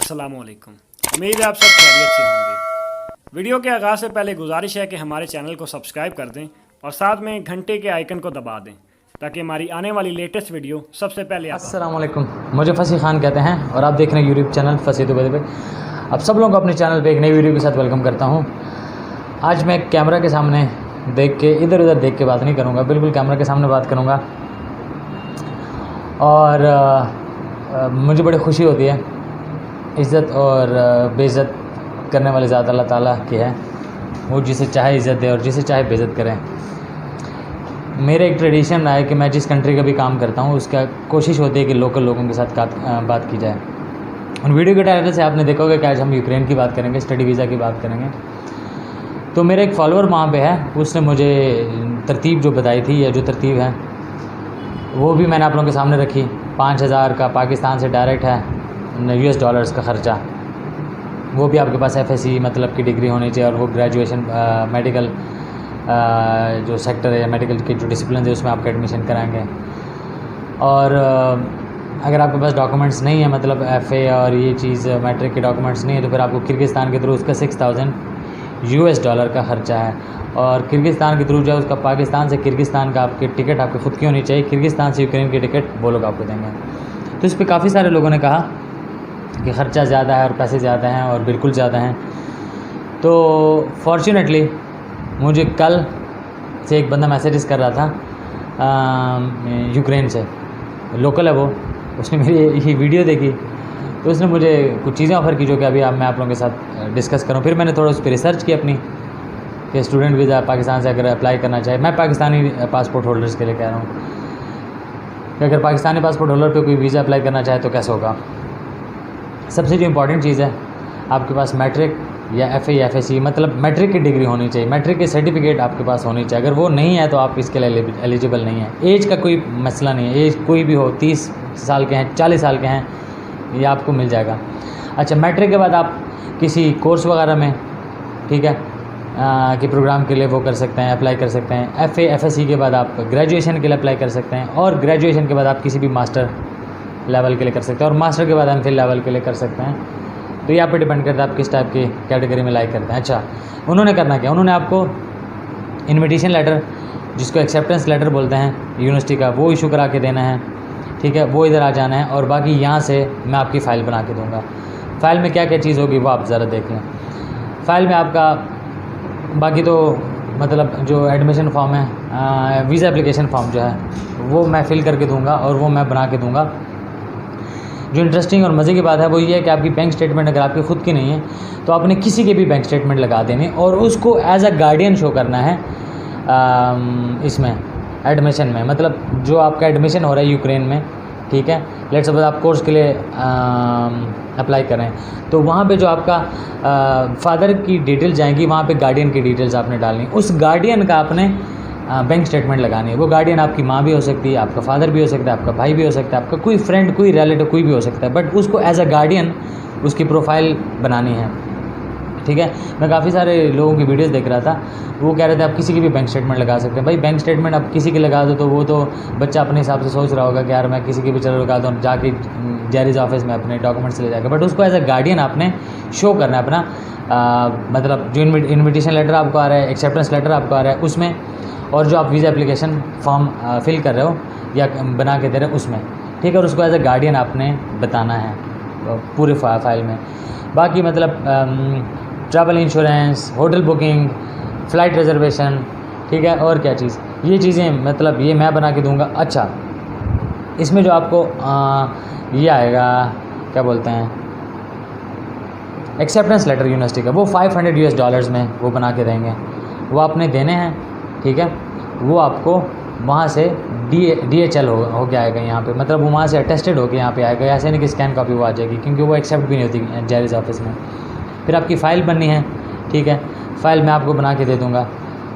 अस्सलामुअलैकुम। उम्मीद है आप सब खैरियत से होंगे। वीडियो के आगाज़ से पहले गुजारिश है कि हमारे चैनल को सब्सक्राइब कर दें और साथ में घंटे के आइकन को दबा दें ताकि हमारी आने वाली लेटेस्ट वीडियो सबसे पहले आप। अस्सलामुअलैकुम, मुझे फसी खान कहते हैं और आप देख रहे हैं यूट्यूब चैनल फसी दुबई पे। आप सब लोगों को अपने चैनल पे एक नई वीडियो के साथ वेलकम करता हूँ। आज मैं कैमरा के सामने देख के इधर उधर देख के बात नहीं करूँगा, बिल्कुल कैमरा के सामने बात करूँगा। और मुझे बड़ी खुशी होती है। इज़्ज़त और बेइज़्ज़त करने वाले ज़ात अल्लाह ताला की है, वो जिसे चाहे इज़्ज़त दे और जिसे चाहे बेइज़्ज़त करें। मेरे एक ट्रेडिशन रहा है कि मैं जिस कंट्री का भी काम करता हूँ उसका कोशिश होती है कि लोकल लोगों के साथ बात की जाए। उन वीडियो के टाइटल से आपने देखा होगा कि आज हम यूक्रेन की बात करेंगे, स्टडी वीज़ा की बात करेंगे। तो मेरा एक फॉलोअर वहाँ पे है, उसने मुझे तरतीब जो बताई थी या जो तरतीब है वो भी मैंने आप लोगों के सामने रखी। 5,000 का पाकिस्तान से डायरेक्ट है US डॉलर्स का ख़र्चा, वो भी आपके पास FSC मतलब की डिग्री होनी चाहिए और वो ग्रेजुएशन मेडिकल जो सेक्टर है या मेडिकल के जो डिसिप्लिन है उसमें आपका एडमिशन कराएंगे। और अगर आपके पास डॉक्यूमेंट्स नहीं है, मतलब FA और ये चीज़ मैट्रिक के डॉक्यूमेंट्स नहीं है, तो फिर आपको किर्गिस्तान के थ्रू उसका 6,000 US डॉलर का ख़र्चा है। और किर्गिस्तान के थ्रू जो है उसका पाकिस्तान से किर्गिस्तान का आपकी टिकट आपकी खुद की होनी चाहिए, किर्गिस्तान से यूक्रेन की टिकट वो लोग आपको देंगे। तो इस पर काफ़ी सारे लोगों ने कहा कि ख़र्चा ज़्यादा है और पैसे ज़्यादा हैं, और बिल्कुल ज़्यादा हैं। तो फॉर्चुनेटली मुझे कल से एक बंदा मैसेजेस कर रहा था यूक्रेन से, लोकल है वो, उसने मेरी ये वीडियो देखी तो उसने मुझे कुछ चीज़ें ऑफ़र की जो कि अभी मैं आप लोगों के साथ डिस्कस करूँ। फिर मैंने थोड़ा उस पर रिसर्च की अपनी कि स्टूडेंट वीज़ा पाकिस्तान से अगर अप्लाई करना चाहे, मैं पाकिस्तानी पासपोर्ट होल्डर्स के लिए कह रहा हूँ कि अगर पाकिस्तानी पासपोर्ट होल्डर पे कोई वीज़ा अप्लाई करना चाहे तो कैसे होगा। सबसे जो इम्पॉर्टेंट चीज़ है, आपके पास मैट्रिक या FA या FSC मतलब मैट्रिक की डिग्री होनी चाहिए, मैट्रिक की सर्टिफिकेट आपके पास होनी चाहिए। अगर वो नहीं है तो आप इसके लिए एलिजिबल नहीं है। एज का कोई मसला नहीं है, एज कोई भी हो, 30 साल के हैं, 40 साल के हैं, ये आपको मिल जाएगा। अच्छा, मैट्रिक के बाद आप किसी कोर्स वगैरह में, ठीक है, कि प्रोग्राम के लिए वो कर सकते हैं, अप्लाई कर सकते हैं। FA FSC के बाद आप ग्रेजुएशन के लिए अप्लाई कर सकते हैं, और ग्रेजुएशन के बाद आप किसी भी मास्टर लेवल के लिए कर सकते हैं, और मास्टर के बाद MPhil लेवल के लिए कर सकते हैं। तो ये आप पे डिपेंड करता है आप किस टाइप की कैटेगरी में लाइक करते हैं। अच्छा, उन्होंने करना क्या, उन्होंने आपको इन्विटेशन लेटर, जिसको एक्सेप्टेंस लेटर बोलते हैं यूनिवर्सिटी का, वो इशू करा के देना है, ठीक है, वो इधर आ जाना है। और बाकी यहाँ से मैं आपकी फ़ाइल बना के दूँगा। फ़ाइल में क्या क्या चीज़ होगी वो आप ज़रा देख लें। फ़ाइल में आपका बाकी तो मतलब जो एडमिशन फॉर्म है, वीज़ा एप्लीकेशन फॉर्म जो है वो मैं फ़िल करके दूँगा और वो मैं बना के दूँगा। जो इंटरेस्टिंग और मज़े की बात है वो ये है कि आपकी बैंक स्टेटमेंट अगर आपकी ख़ुद की नहीं है तो आपने किसी के भी बैंक स्टेटमेंट लगा देनी और उसको एज अ गार्डियन शो करना है इसमें एडमिशन में। मतलब जो आपका एडमिशन हो रहा है यूक्रेन में, ठीक है, लेट्स सपोज आप कोर्स के लिए अप्लाई करें, तो वहाँ पे जो आपका फादर की डिटेल जाएंगी, वहाँ पे गार्डियन की डिटेल्स आपने डालनी। उस गार्डियन का आपने बैंक स्टेटमेंट लगानी है। वो गार्डियन आपकी माँ भी हो सकती है, आपका फादर भी हो सकता है, आपका भाई भी हो सकता है, आपका कोई फ्रेंड, कोई रिलेटिव, कोई भी हो सकता है, बट उसको एज अ गार्डियन उसकी प्रोफाइल बनानी है, ठीक है। मैं काफ़ी सारे लोगों की वीडियोस देख रहा था, वो कह रहे थे आप किसी की भी बैंक स्टेटमेंट लगा सकते हैं। भाई बैंक स्टेटमेंट आप किसी की लगा दो तो वो तो बच्चा अपने हिसाब से सोच रहा होगा कि यार मैं किसी की भी चलो लगा दूँ, जाके जैरीज ऑफिस में अपने डॉक्यूमेंट्स ले जाकर, बट उसको एज अ गार्डियन आपने शो करना है अपना। मतलब जो इन्विटेशन लेटर आपको आ रहा है, एक्सेप्टेंस लेटर आपको आ रहा है उसमें, और जो आप वीज़ा एप्लीकेशन फॉर्म फिल कर रहे हो या बना के दे रहे हो उसमें, ठीक है, और उसको एज अ गार्डियन आपने बताना है पूरे फाइल में। बाकी मतलब travel insurance, hotel booking, flight reservation, ठीक है, और क्या चीज़, ये चीज़ें मतलब ये मैं बना के दूंगा। अच्छा, इसमें जो आपको ये आएगा, क्या बोलते हैं, एक्सेप्टेंस लेटर यूनिवर्सिटी का, वो 500 US डॉलर्स में वो बना के देंगे, वो आपने देने हैं, ठीक है। वो आपको वहाँ से DHL हो के आएगा यहाँ पे, मतलब वो वहाँ से अटेस्टेड होके यहाँ पे आएगा, ऐसे नहीं कि स्कैन कॉपी वो आ जाएगी, क्योंकि वो एक्सेप्ट भी नहीं होती जैरीज ऑफिस में। फिर आपकी फ़ाइल बननी है, ठीक है, फ़ाइल मैं आपको बना के दे दूँगा।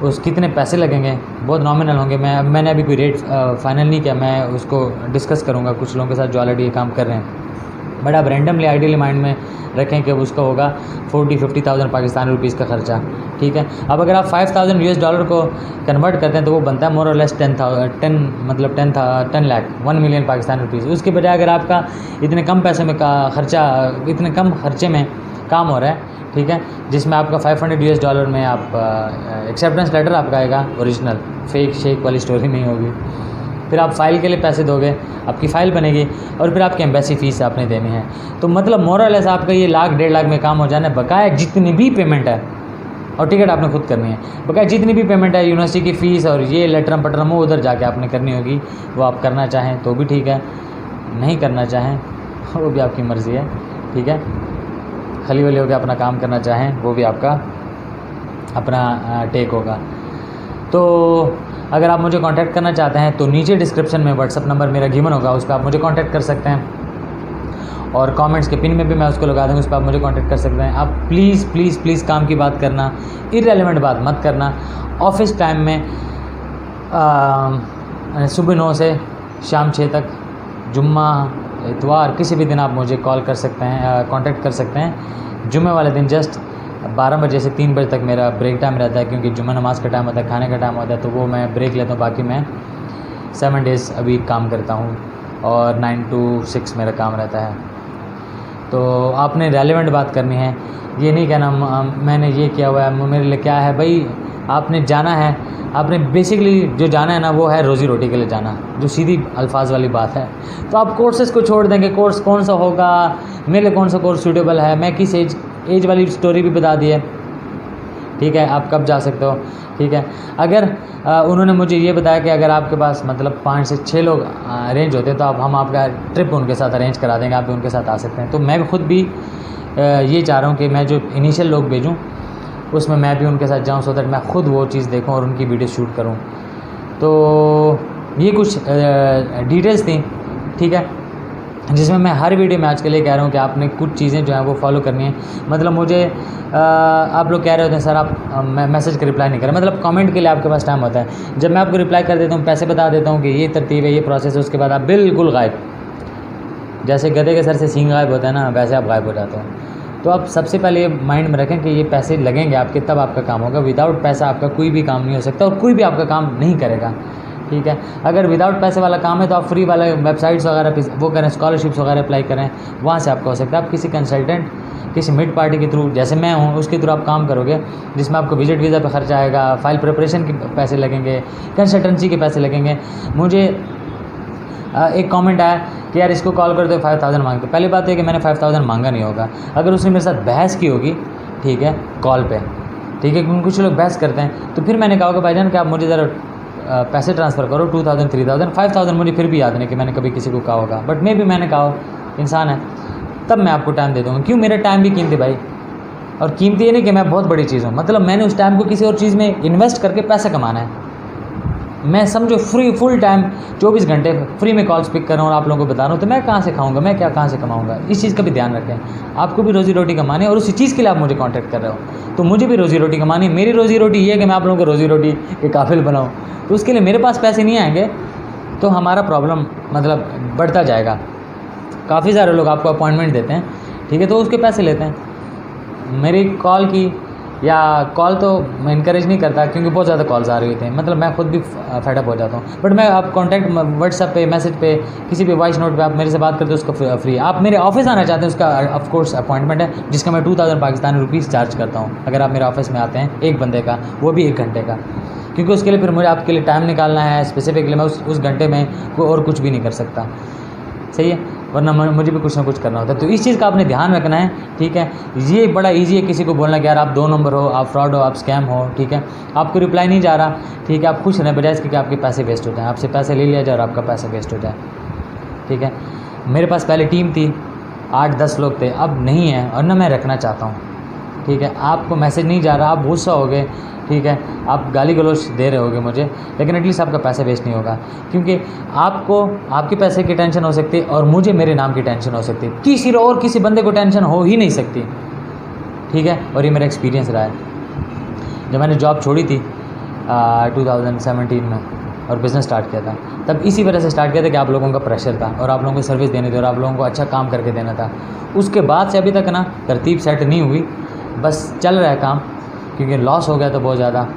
उस कितने पैसे लगेंगे, बहुत नॉमिनल होंगे। मैंने अभी कोई रेट फाइनल नहीं किया, मैं उसको डिस्कस करूँगा कुछ लोगों के साथ जो ऑलरेडी ये काम कर रहे हैं। बट आप रैंडमली आइडियली माइंड में रखें कि उसका होगा 40-50,000 पाकिस्तानी रुपीज़ का खर्चा, ठीक है। अब अगर आप $5,000 को कन्वर्ट करते हैं तो वो बनता है मोर और less 10 lakh 1 million Pakistani rupees. उसके बजाय अगर आपका इतने कम पैसे में इतने कम खर्चे में काम हो रहा है, ठीक है, जिसमें आपका $500 में आप एक्सेप्टेंस लेटर आपका आएगा ओरिजिनल, फेक शेक वाली स्टोरी नहीं होगी। फिर आप फ़ाइल के लिए पैसे दोगे, आपकी फ़ाइल बनेगी और फिर आपकी एम्बेसी फ़ीस आपने देनी है। तो मतलब मोरलेस आपका ये 1-1.5 लाख में काम हो जाना है। बकाया जितनी भी पेमेंट है, और टिकट आपने खुद करनी है, बकाया जितनी भी पेमेंट है यूनिवर्सिटी की फ़ीस और ये लेटरम पटरम वो उधर जाके आपने करनी होगी। वो आप करना चाहें तो भी ठीक है, नहीं करना चाहें वो भी आपकी मर्ज़ी है, ठीक है। खली वली होकर अपना काम करना चाहें वो भी आपका अपना टेक होगा। तो अगर आप मुझे कांटेक्ट करना चाहते हैं तो नीचे डिस्क्रिप्शन में व्हाट्सअप नंबर मेरा गिवन होगा, उस पर आप मुझे कांटेक्ट कर सकते हैं। और कमेंट्स के पिन में भी मैं उसको लगा दूँगा, उस पर आप मुझे कांटेक्ट कर सकते हैं। आप प्लीज़ प्लीज़ प्लीज़ काम की बात करना, इररेलेवेंट बात मत करना। ऑफिस टाइम में सुबह 9 से शाम 6 तक, जुम्मा इतवार किसी भी दिन आप मुझे कॉल कर सकते हैं, कांटेक्ट कर सकते हैं। जुम्मे वाले दिन जस्ट 12 बजे से 3 बजे तक मेरा ब्रेक टाइम रहता है, क्योंकि जुम्मा नमाज का टाइम होता है, खाने का टाइम होता है, तो वो मैं ब्रेक लेता हूँ। बाकी मैं 7 डेज़ अभी काम करता हूँ और 9 to 6 मेरा काम रहता है। तो आपने रेलेवेंट बात करनी है, ये नहीं कहना मैंने ये किया हुआ है, मेरे लिए क्या है। भाई आपने जाना है, आपने बेसिकली जो जाना है ना वो है रोज़ी रोटी के लिए जाना, जो सीधी अल्फाज वाली बात है। तो आप कोर्सेज़ को छोड़ देंगे, कोर्स कौन सा होगा, मेरे लिए कौन सा कोर्स सूटेबल है, मैं किस एज वाली स्टोरी भी बता दी है, ठीक है। आप कब जा सकते हो, ठीक है। अगर उन्होंने मुझे ये बताया कि अगर आपके पास मतलब 5 से 6 लोग अरेंज होते हैं तो हम आपका ट्रिप उनके साथ अरेंज करा देंगे, आप भी उनके साथ आ सकते हैं। तो मैं खुद भी ये चाह रहा हूँ कि मैं जो इनिशियल लोग भेजूँ उसमें मैं भी उनके साथ जाऊँ, सो दैट मैं खुद वो चीज़ देखूँ और उनकी वीडियो शूट करूँ। तो ये कुछ डिटेल्स थी, ठीक है, जिसमें मैं हर वीडियो में आज के लिए कह रहा हूँ कि आपने कुछ चीज़ें जो हैं वो फॉलो करनी है। मतलब मुझे आप लोग कह रहे होते हैं सर आप मैसेज का रिप्लाई नहीं करें, मतलब कमेंट के लिए आपके पास टाइम होता है। जब मैं आपको रिप्लाई कर देता हूँ, पैसे बता देता हूँ कि ये तरतीब है, ये प्रोसेस है, उसके बाद आप बिल्कुल गायब, जैसे गधे के सर से सींग गायब होता है ना, वैसे आप गायब हो जाते हो। तो आप सबसे पहले ये माइंड में रखें कि ये पैसे लगेंगे आपके, तब आपका काम होगा। विदाउट पैसा आपका कोई भी काम नहीं हो सकता और कोई भी आपका काम नहीं करेगा, ठीक है। अगर विदाउट पैसे वाला काम है तो आप फ्री वाले वेबसाइट्स वगैरह वो करें, स्कॉलरशिप्स वगैरह अप्लाई करें, वहाँ से आपका हो सकता है। आप किसी कंसल्टेंट, किसी मिड पार्टी के थ्रू, जैसे मैं हूँ, उसके थ्रू आप काम करोगे, जिसमें आपको विजिट वीज़ा पे खर्चा आएगा, फाइल प्रिपरेशन के पैसे लगेंगे, कंसल्टेंसी के पैसे लगेंगे। मुझे एक कमेंट आया कि यार इसको कॉल कर दो 5,000 मांगते। पहली बात है कि मैंने 5,000 मांगा नहीं होगा। अगर उसने मेरे साथ बहस की होगी, ठीक है, कॉल पे, ठीक है, क्योंकि कुछ लोग बहस करते हैं, तो फिर मैंने कहा होगा भाईजान कि आप मुझे ज़रा पैसे ट्रांसफ़र करो 2,000, 3,000, 5,000 मुझे फिर भी याद नहीं कि मैंने कभी किसी को कहा होगा, बट मैं भी मैंने कहा, इंसान है, तब मैं आपको टाइम दे दूँगा। क्यों, मेरा टाइम भी कीमती भाई, और कीमती ये नहीं कि मैं बहुत बड़ी चीज़ हूँ, मतलब मैंने उस टाइम को किसी और चीज़ में इन्वेस्ट करके पैसा कमाना है। मैं समझो फ्री फुल टाइम 24 घंटे फ्री में कॉल्स पिक कर रहा हूँ और आप लोगों को बता रहा हूँ, तो मैं कहाँ से खाऊंगा, मैं क्या कहाँ से कमाऊंगा। इस चीज़ का भी ध्यान रखें। आपको भी रोज़ी रोटी कमानी है और उसी चीज़ के लिए आप मुझे कांटेक्ट कर रहे हो, तो मुझे भी रोज़ी रोटी कमानी है। मेरी रोज़ी रोटी ये है कि मैं आप लोगों को रोज़ी रोटी के काबिल बनाऊँ, तो उसके लिए मेरे पास पैसे नहीं आएंगे तो हमारा प्रॉब्लम मतलब बढ़ता जाएगा। काफ़ी सारे लोग आपको अपॉइंटमेंट देते हैं, ठीक है, तो उसके पैसे लेते हैं। मेरी कॉल की या कॉल तो मैं इनकरेज नहीं करता, क्योंकि बहुत ज़्यादा कॉल्स आ रही होती हैं, मतलब मैं खुद भी फेडअप हो जाता हूँ। बट मैं आप कॉन्टैक्ट व्हाट्सएप पे, मैसेज पे, किसी भी वॉइस नोट पे आप मेरे से बात करते हो, उसका फ्री। आप मेरे ऑफिस आना चाहते हैं, उसका ऑफकोर्स अपॉइंटमेंट है, जिसका मैं 2,000 पाकिस्तानी रुपीज़ चार्ज करता हूँ। अगर आप मेरे ऑफिस में आते हैं एक बंदे का, वो भी 1 घंटे का, क्योंकि उसके लिए फिर मुझे आपके लिए टाइम निकालना है स्पेसिफिकली। मैं उस घंटे में कोई और कुछ भी नहीं कर सकता, सही है, वरना मुझे भी कुछ ना कुछ करना होता है। तो इस चीज़ का आपने ध्यान रखना है, ठीक है। ये बड़ा इजी है किसी को बोलना कि यार आप 2 नंबर हो, आप फ्रॉड हो, आप स्कैम हो, ठीक है, आपको रिप्लाई नहीं जा रहा, ठीक है, आप खुश रहें बजाय इसके कि आपके पैसे वेस्ट हो जाए, आपसे पैसे ले लिया जाए और आपका पैसा वेस्ट हो जाए, ठीक है। मेरे पास पहले टीम थी, 8-10 लोग थे, अब नहीं है और ना मैं रखना चाहता हूँ, ठीक है। आपको मैसेज नहीं जा रहा, आप गुस्सा हो गए, ठीक है, आप गाली गलौज दे रहे होगे मुझे, लेकिन एटलीस्ट आपका पैसा वेस्ट नहीं होगा, क्योंकि आपको आपके पैसे की टेंशन हो सकती है और मुझे मेरे नाम की टेंशन हो सकती है, किसी बंदे को टेंशन हो ही नहीं सकती, ठीक है। और ये मेरा एक्सपीरियंस रहा है। जब मैंने जॉब छोड़ी थी 2017 में, और बिज़नेस स्टार्ट किया था। तब इसी वजह से स्टार्ट किया था कि आप लोगों का प्रेशर था और आप लोगों को सर्विस देनी थी और आप लोगों को अच्छा काम करके देना था। उसके बाद से अभी तक ना तरतीब सेट नहीं हुई, बस चल रहा है काम, क्योंकि लॉस हो गया था बहुत ज़्यादा।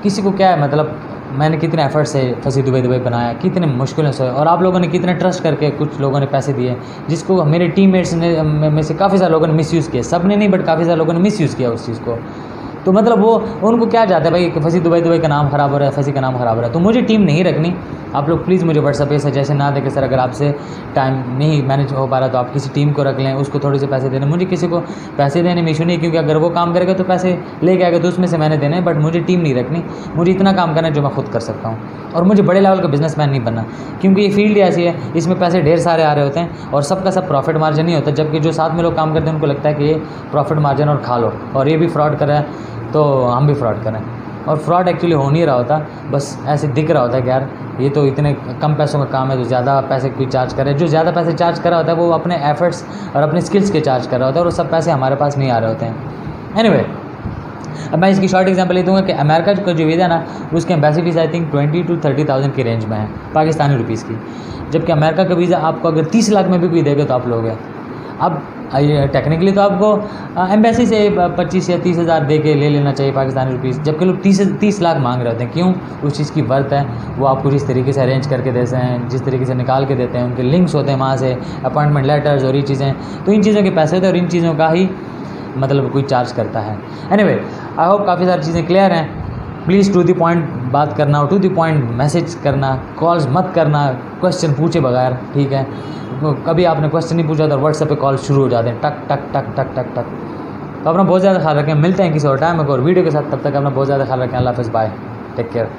किसी को क्या है, मतलब मैंने कितने एफर्ट से फंसी दुबई बनाया, कितने मुश्किलों से, और आप लोगों ने कितने ट्रस्ट करके कुछ लोगों ने पैसे दिए, जिसको मेरे टीममेट्स ने में से काफ़ी सारे लोगों ने मिसयूज़ किया। सब ने नहीं, बट काफ़ी सारे लोगों ने मिसयूज़ किया उस चीज़ को। तो मतलब वो उनको क्या चाहते हैं भाई कि फंसी दुबई का नाम ख़राब हो रहा है, फंसी का नाम ख़राब हो रहा है। तो मुझे टीम नहीं रखनी। आप लोग प्लीज़ मुझे व्हाट्सएप पे सजेशन ना दें कि सर अगर आपसे टाइम नहीं मैनेज हो पा रहा तो आप किसी टीम को रख लें, उसको थोड़े से पैसे देने। मुझे किसी को पैसे देने में इशू नहीं, क्योंकि अगर वो काम करेगा तो पैसे लेके आएगा तो उसमें से मैंने देने, बट मुझे टीम नहीं रखनी। मुझे इतना काम करना है जो मैं खुद कर सकता हूँ, और मुझे बड़े लेवल का बिजनेसमैन नहीं बनना, क्योंकि ये फील्ड ऐसी है, इसमें पैसे ढेर सारे आ रहे होते हैं और सबका सब प्रॉफिट मार्जिन नहीं होता। जबकि जो साथ में लोग काम करते हैं उनको लगता है कि ये प्रॉफिट मार्जिन और खा लो, और ये भी फ्रॉड कर रहा है तो हम भी फ्रॉड करें। और फ्रॉड एक्चुअली हो नहीं रहा होता, बस ऐसे दिख रहा होता है कि यार ये तो इतने कम पैसों का काम है तो ज़्यादा पैसे कोई चार्ज करे। जो ज़्यादा पैसे चार्ज कर रहा होता है वो अपने एफर्ट्स और अपने स्किल्स के चार्ज कर रहा होता है, और वो सब पैसे हमारे पास नहीं आ रहे होते हैं। एनीवे, अब मैं इसकी शॉर्ट एग्जांपल ले दूँगा कि अमेरिका का जो वीज़ा ना उसकी embassy fees I think 20 to 30,000 की रेंज में है पाकिस्तानी रुपीज़ की, जबकि अमेरिका का वीज़ा आपको अगर 30 लाख में भी कोई देगा तो आप लोगे। अब टेक्निकली तो आपको एम्बेसी से 25 या 30 हज़ार दे के ले लेना चाहिए पाकिस्तानी रुपीज़, जबकि लोग 30 लाख मांग रहे होते हैं। क्यों? उस चीज़ की वर्थ है, वो आपको जिस तरीके से अरेंज करके देते हैं, जिस तरीके से निकाल के देते हैं, उनके लिंक्स होते हैं वहाँ से, अपॉइंटमेंट लेटर्स और ये चीज़ें, तो इन चीज़ों के पैसे होते हैं और इन चीज़ों का ही मतलब कोई चार्ज करता है। एनीवे, आई होप काफ़ी सारी चीज़ें क्लियर हैं। प्लीज़ टू द पॉइंट बात करना, टू द पॉइंट मैसेज करना, कॉल्स मत करना क्वेश्चन पूछे बगैर, ठीक है? कभी आपने क्वेश्चन नहीं पूछा तो व्हाट्सएप पे कॉल शुरू हो जाते हैं, टक टक टक टक टक टक। तो अपना बहुत ज़्यादा ख्याल रखें, मिलते हैं किसी और टाइम में और वीडियो के साथ। तब तक अपना बहुत ज़्यादा ख्याल रखें। अल्लाह हाफ़िज़, बाय, टेक केयर।